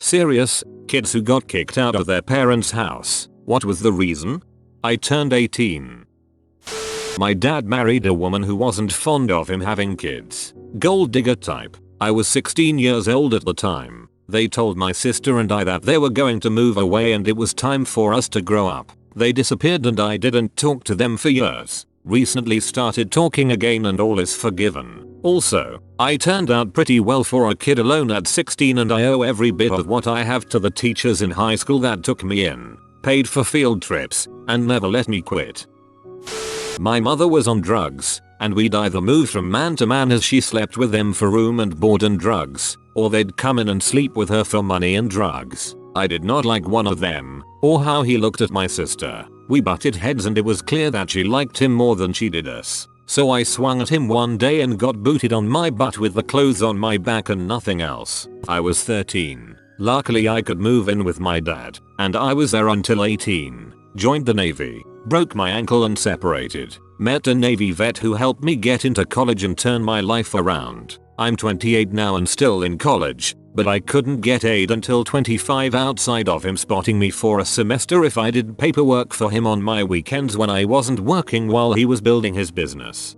Serious, kids who got kicked out of their parents' house. What was the reason? I turned 18. My dad married a woman who wasn't fond of him having kids. Gold digger type. I was 16 years old at the time. They told my sister and I that they were going to move away and it was time for us to grow up. They disappeared and I didn't talk to them for years. Recently started talking again and all is forgiven. Also, I turned out pretty well for a kid alone at 16 and I owe every bit of what I have to the teachers in high school that took me in, paid for field trips, and never let me quit. My mother was on drugs, and we'd either move from man to man as she slept with them for room and board and drugs, or they'd come in and sleep with her for money and drugs. I did not like one of them, or how he looked at my sister. We butted heads and it was clear that she liked him more than she did us. So I swung at him one day and got booted on my butt with the clothes on my back and nothing else. I was 13. Luckily I could move in with my dad, and I was there until 18. Joined the Navy, broke my ankle and separated. Met a Navy vet who helped me get into college and turn my life around. I'm 28 now and still in college, but I couldn't get aid until 25 outside of him spotting me for a semester if I did paperwork for him on my weekends when I wasn't working while he was building his business.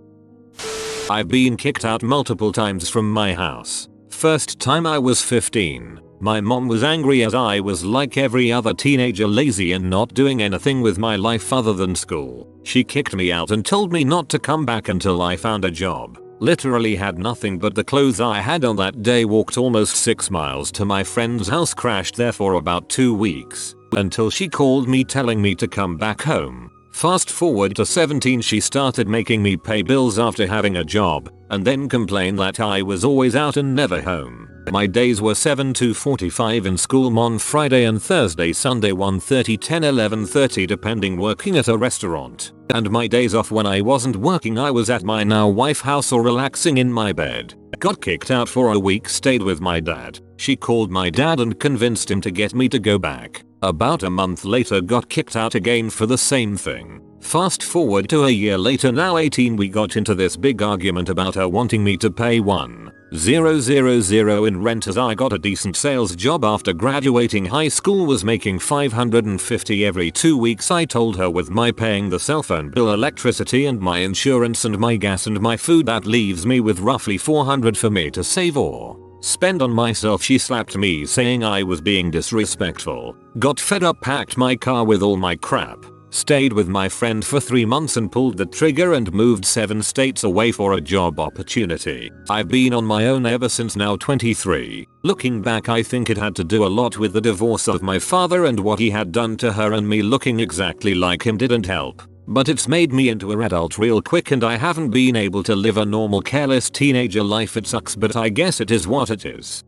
I've been kicked out multiple times from my house. First time I was 15. My mom was angry as I was like every other teenager, lazy and not doing anything with my life other than school. She kicked me out and told me not to come back until I found a job. Literally had nothing but the clothes I had on that day, walked almost 6 miles to my friend's house, crashed there for about 2 weeks, until she called me telling me to come back home. Fast forward to 17, she started making me pay bills after having a job, and then complained that I was always out and never home. My days were 7 to 45 in school on Friday and Thursday, Sunday 1:30, 10, 11:30 depending, working at a restaurant. And my days off when I wasn't working I was at my now wife house or relaxing in my bed. Got kicked out for a week, stayed with my dad. She called my dad and convinced him to get me to go back. About a month later got kicked out again for the same thing. Fast forward to a year later, now 18, we got into this big argument about her wanting me to pay $1,000 in rent as I got a decent sales job after graduating high school, was making $550 every 2 weeks. I told her with my paying the cell phone bill, electricity and my insurance and my gas and my food, that leaves me with roughly $400 for me to save or spend on myself. She slapped me saying I was being disrespectful. Got fed up, packed my car with all my crap, stayed with my friend for 3 months and pulled the trigger and moved 7 states away for a job opportunity. I've been on my own ever since, now 23. Looking back, I think it had to do a lot with the divorce of my father, and what he had done to her and me looking exactly like him didn't help. But it's made me into an adult real quick and I haven't been able to live a normal careless teenager life. It sucks, but I guess it is what it is.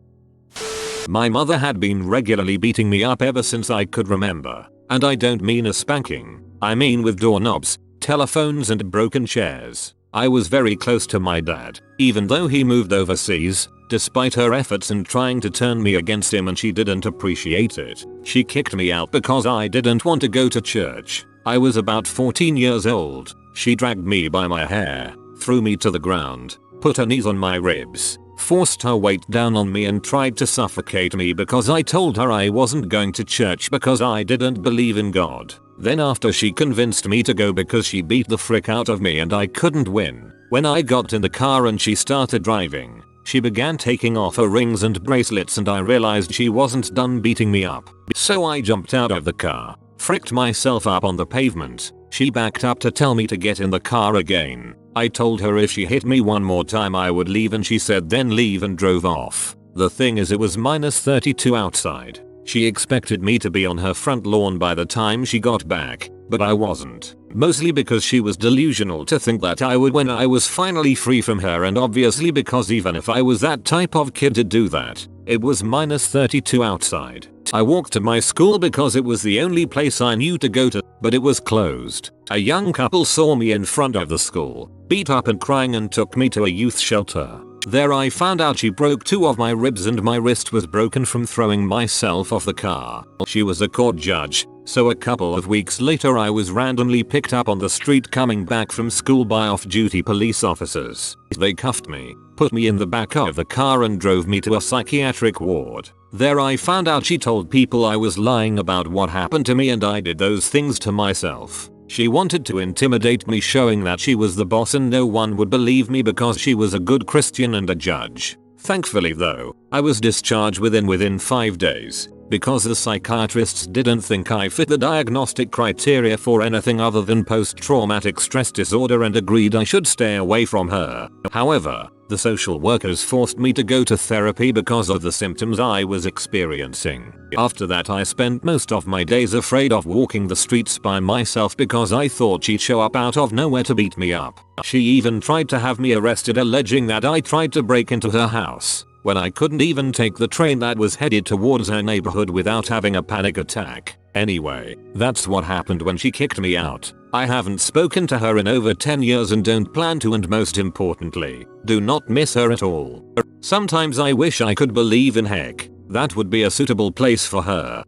My mother had been regularly beating me up ever since I could remember. And I don't mean a spanking, I mean with doorknobs, telephones and broken chairs. I was very close to my dad, even though he moved overseas, despite her efforts in trying to turn me against him, and she didn't appreciate it. She kicked me out because I didn't want to go to church. I was about 14 years old. She dragged me by my hair, threw me to the ground, put her knees on my ribs, forced her weight down on me and tried to suffocate me because I told her I wasn't going to church because I didn't believe in God. Then after she convinced me to go because she beat the frick out of me and I couldn't win. When I got in the car and she started driving, she began taking off her rings and bracelets and I realized she wasn't done beating me up. So I jumped out of the car, fricked myself up on the pavement. She backed up to tell me to get in the car again. I told her if she hit me one more time I would leave, and she said then leave, and drove off. The thing is, it was -32 outside. She expected me to be on her front lawn by the time she got back, but I wasn't. Mostly because she was delusional to think that I would when I was finally free from her, and obviously because even if I was that type of kid to do that, it was -32 outside. I walked to my school because it was the only place I knew to go to, but it was closed. A young couple saw me in front of the school, beat up and crying, and took me to a youth shelter. There I found out she broke 2 of my ribs and my wrist was broken from throwing myself off the car. She was a court judge, so a couple of weeks later I was randomly picked up on the street coming back from school by off-duty police officers. They cuffed me, put me in the back of the car and drove me to a psychiatric ward. There I found out she told people I was lying about what happened to me and I did those things to myself. She wanted to intimidate me, showing that she was the boss and no one would believe me because she was a good Christian and a judge. Thankfully though, I was discharged within 5 days because the psychiatrists didn't think I fit the diagnostic criteria for anything other than post-traumatic stress disorder and agreed I should stay away from her. However, the social workers forced me to go to therapy because of the symptoms I was experiencing. After that I spent most of my days afraid of walking the streets by myself because I thought she'd show up out of nowhere to beat me up. She even tried to have me arrested, alleging that I tried to break into her house when I couldn't even take the train that was headed towards her neighborhood without having a panic attack. Anyway, that's what happened when she kicked me out. I haven't spoken to her in over 10 years and don't plan to, and most importantly, do not miss her at all. Sometimes I wish I could believe in heck. That would be a suitable place for her.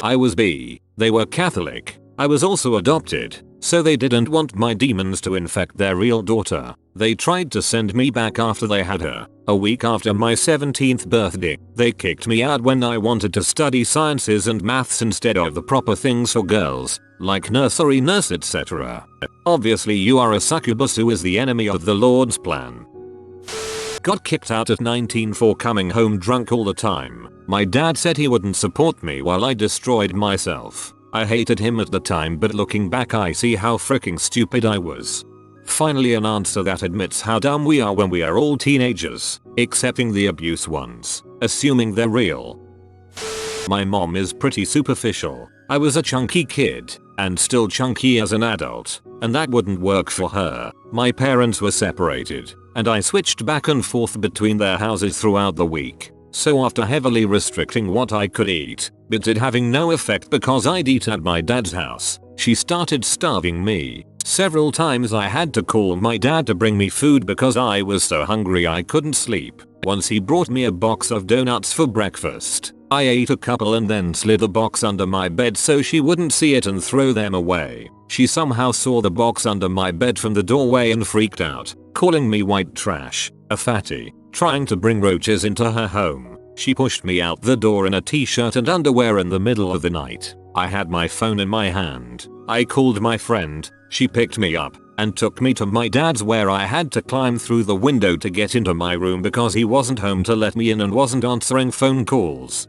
I was B. They were Catholic. I was also adopted, so they didn't want my demons to infect their real daughter. They tried to send me back after they had her. A week after my 17th birthday, they kicked me out when I wanted to study sciences and maths instead of the proper things for girls, like nursery nurse, etc. Obviously you are a succubus who is the enemy of the Lord's plan. Got kicked out at 19 for coming home drunk all the time. My dad said he wouldn't support me while I destroyed myself. I hated him at the time, but looking back I see how freaking stupid I was. Finally an answer that admits how dumb we are when we are all teenagers, accepting the abuse ones, assuming they're real. My mom is pretty superficial. I was a chunky kid, and still chunky as an adult, and that wouldn't work for her. My parents were separated, and I switched back and forth between their houses throughout the week. So after heavily restricting what I could eat, but it having no effect because I'd eat at my dad's house, she started starving me. Several times I had to call my dad to bring me food because I was so hungry I couldn't sleep. Once he brought me a box of donuts for breakfast. I ate a couple and then slid the box under my bed so she wouldn't see it and throw them away. She somehow saw the box under my bed from the doorway and freaked out, calling me white trash, a fatty, trying to bring roaches into her home. She pushed me out the door in a t-shirt and underwear in the middle of the night. I had my phone in my hand. I called my friend. She picked me up and took me to my dad's, where I had to climb through the window to get into my room because he wasn't home to let me in and wasn't answering phone calls.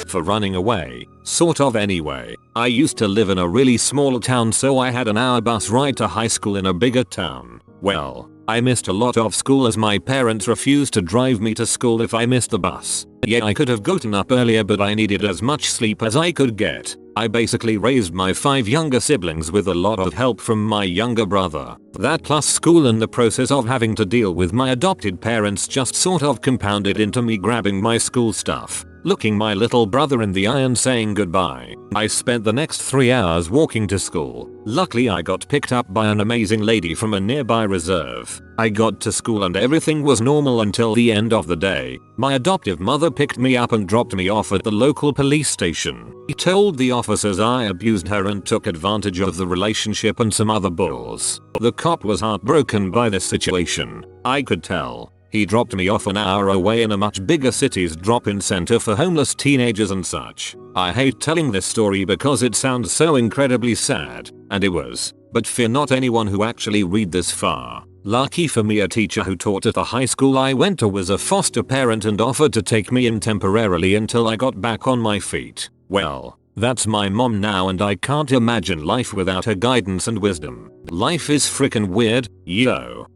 For running away, sort of. Anyway, I used to live in a really small town, so I had an hour bus ride to high school in a bigger town. Well, I missed a lot of school as my parents refused to drive me to school if I missed the bus. Yeah, I could have gotten up earlier, but I needed as much sleep as I could get. I basically raised my 5 younger siblings with a lot of help from my younger brother. That plus school and the process of having to deal with my adopted parents just sort of compounded into me grabbing my school stuff, looking my little brother in the eye and saying goodbye. I spent the next 3 hours walking to school. Luckily I got picked up by an amazing lady from a nearby reserve. I got to school and everything was normal until the end of the day. My adoptive mother picked me up and dropped me off at the local police station. He told the officers I abused her and took advantage of the relationship and some other bulls. The cop was heartbroken by this situation. I could tell. He dropped me off an hour away in a much bigger city's drop-in center for homeless teenagers and such. I hate telling this story because it sounds so incredibly sad, and it was, but fear not anyone who actually read this far. Lucky for me, a teacher who taught at the high school I went to was a foster parent and offered to take me in temporarily until I got back on my feet. Well, that's my mom now, and I can't imagine life without her guidance and wisdom. Life is frickin' weird, yo.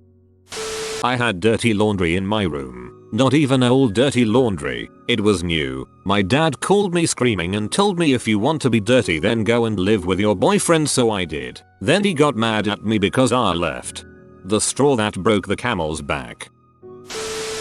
I had dirty laundry in my room. Not even old dirty laundry. It was new. My dad called me screaming and told me, if you want to be dirty then go and live with your boyfriend, so I did. Then he got mad at me because I left. The straw that broke the camel's back.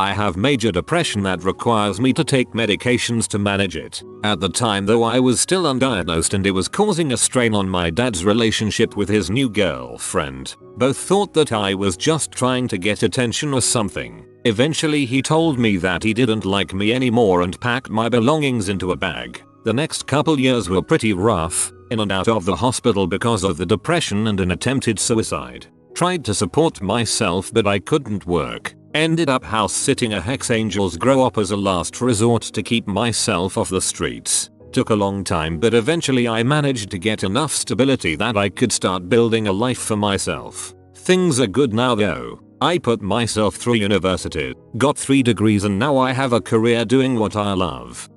I have major depression that requires me to take medications to manage it. At the time though I was still undiagnosed and it was causing a strain on my dad's relationship with his new girlfriend. Both thought that I was just trying to get attention or something. Eventually he told me that he didn't like me anymore and packed my belongings into a bag. The next couple years were pretty rough, in and out of the hospital because of the depression and an attempted suicide. Tried to support myself but I couldn't work. Ended up house sitting a Hex Angels grow up as a last resort to keep myself off the streets. Took a long time, but eventually I managed to get enough stability that I could start building a life for myself. Things are good now though. I put myself through university, got 3 degrees, and now I have a career doing what I love.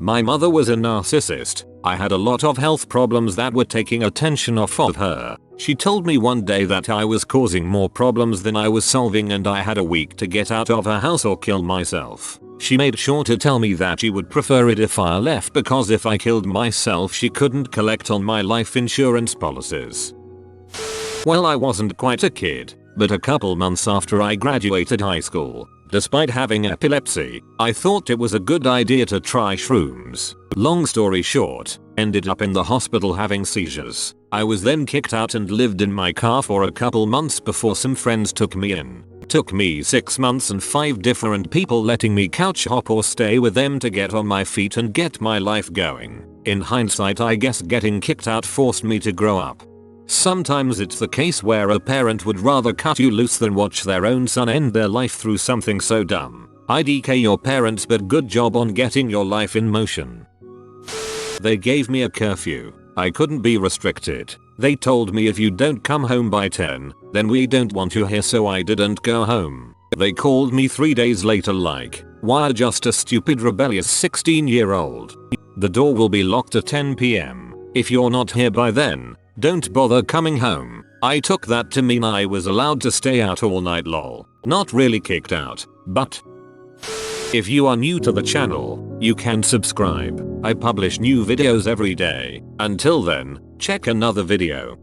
My mother was a narcissist. I had a lot of health problems that were taking attention off of her. She told me one day that I was causing more problems than I was solving and I had a week to get out of her house or kill myself. She made sure to tell me that she would prefer it if I left, because if I killed myself she couldn't collect on my life insurance policies. Well, I wasn't quite a kid, but a couple months after I graduated high school, despite having epilepsy, I thought it was a good idea to try shrooms. Long story short, ended up in the hospital having seizures. I was then kicked out and lived in my car for a couple months before some friends took me in. Took me 6 months and 5 different people letting me couch hop or stay with them to get on my feet and get my life going. In hindsight, I guess getting kicked out forced me to grow up. Sometimes it's the case where a parent would rather cut you loose than watch their own son end their life through something so dumb. IDK your parents, but good job on getting your life in motion. They gave me a curfew. I couldn't be restricted. They told me if you don't come home by 10, then we don't want you here, so I didn't go home. They called me 3 days later like, why are just a stupid rebellious 16-year-old? The door will be locked at 10 PM. If you're not here by then, don't bother coming home. I took that to mean I was allowed to stay out all night lol. Not really kicked out, but... If you are new to the channel, you can subscribe. I publish new videos every day. Until then, check another video.